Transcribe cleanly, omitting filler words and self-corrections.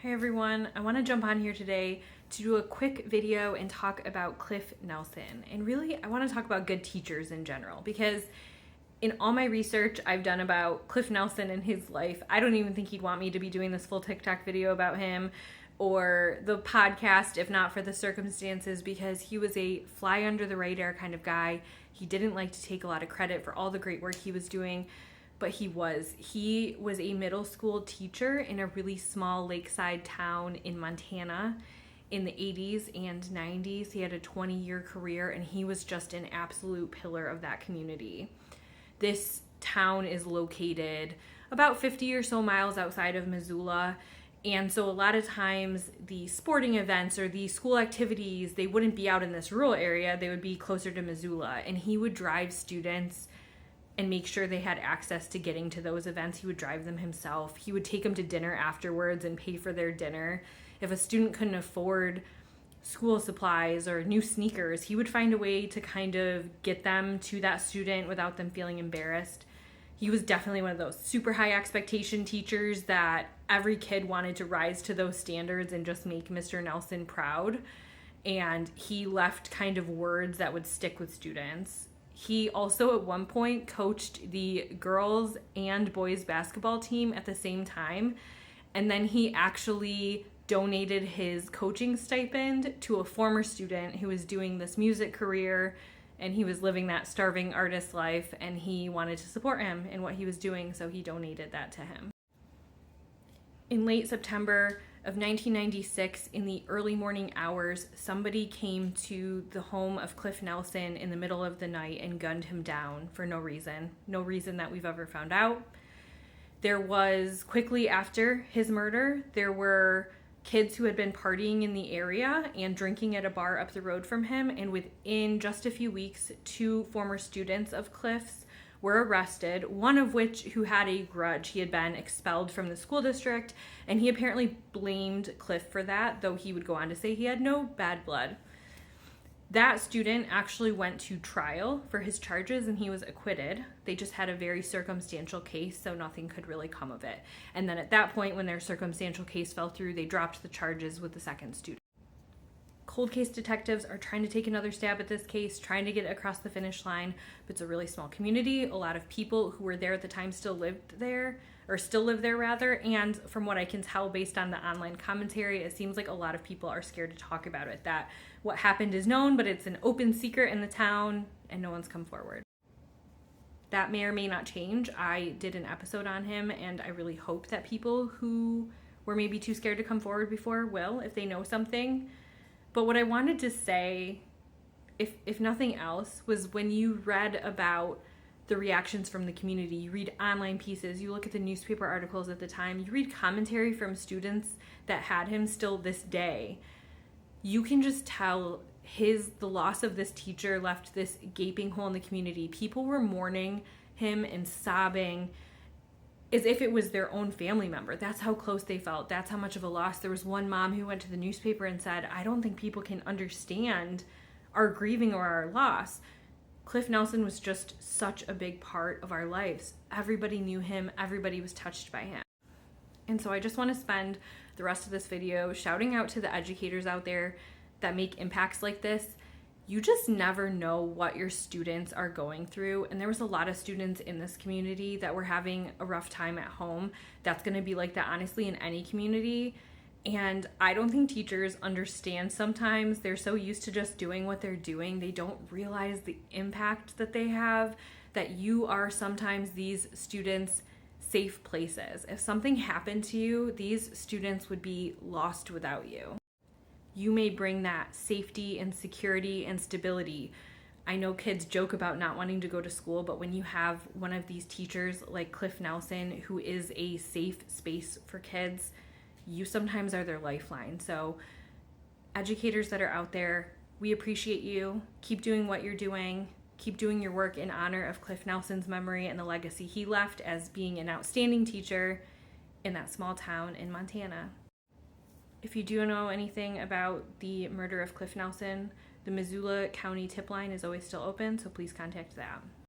Hey everyone, I want to jump on here today to do a quick video and talk about Cliff Nelson. And really, I want to talk about good teachers in general because in all my research I've done about Cliff Nelson and his life, I don't even think he'd want me to be doing this full TikTok video about him or the podcast if not for the circumstances, because he was a fly under the radar kind of guy. He didn't like to take a lot of credit for all the great work he was doing. But he was a middle school teacher in a really small lakeside town in Montana in the 80s and 90s. He had a 20-year career and he was just an absolute pillar of that community. This town is located about 50 or so miles outside of Missoula. And so a lot of times the sporting events or the school activities, they wouldn't be out in this rural area. They would be closer to Missoula. And he would drive students and make sure they had access to getting to those events. He would drive them himself. He would take them to dinner afterwards and pay for their dinner. If a student couldn't afford school supplies or new sneakers, he would find a way to kind of get them to that student without them feeling embarrassed. He was definitely one of those super high expectation teachers that every kid wanted to rise to those standards and just make Mr. Nelson proud. And he left kind of words that would stick with students. He also at one point coached the girls and boys basketball team at the same time. And then he actually donated his coaching stipend to a former student who was doing this music career, and he was living that starving artist life, and he wanted to support him in what he was doing, so he donated that to him. In late September of 1996, in the early morning hours, somebody came to the home of Cliff Nelson in the middle of the night and gunned him down for no reason that we've ever found out. There was, quickly after his murder, there were kids who had been partying in the area and drinking at a bar up the road from him, and within just a few weeks, 2 former students of Cliff's were arrested, one of which who had a grudge. He had been expelled from the school district, and he apparently blamed Cliff for that, though he would go on to say he had no bad blood. That student actually went to trial for his charges and he was acquitted. They just had a very circumstantial case, so nothing could really come of it. And then at that point, when their circumstantial case fell through, they dropped the charges with the second student. Cold case detectives are trying to take another stab at this case, trying to get it across the finish line, but it's a really small community. A lot of people who were there at the time still live there, and from what I can tell based on the online commentary, it seems like a lot of people are scared to talk about it, that what happened is known, but it's an open secret in the town, and no one's come forward. That may or may not change. I did an episode on him, and I really hope that people who were maybe too scared to come forward before will, if they know something. But what I wanted to say, if nothing else, was when you read about the reactions from the community, you read online pieces, you look at the newspaper articles at the time, you read commentary from students that had him still this day, you can just tell the loss of this teacher left this gaping hole in the community. People were mourning him and sobbing as if it was their own family member. That's how close they felt. That's how much of a loss. There was one mom who went to the newspaper and said, "I don't think people can understand our grieving or our loss." Cliff Nelson was just such a big part of our lives. Everybody knew him. Everybody was touched by him. And so I just want to spend the rest of this video shouting out to the educators out there that make impacts like this. You just never know what your students are going through. And there was a lot of students in this community that were having a rough time at home. That's going to be like that, honestly, in any community. And I don't think teachers understand sometimes. They're so used to just doing what they're doing. They don't realize the impact that they have, that you are sometimes these students' safe places. If something happened to you, these students would be lost without you. You may bring that safety and security and stability. I know kids joke about not wanting to go to school, but when you have one of these teachers like Cliff Nelson, who is a safe space for kids, you sometimes are their lifeline. So educators that are out there, we appreciate you. Keep doing what you're doing. Keep doing your work in honor of Cliff Nelson's memory and the legacy he left as being an outstanding teacher in that small town in Montana. If you do know anything about the murder of Cliff Nelson, the Missoula County tip line is always still open, so please contact that.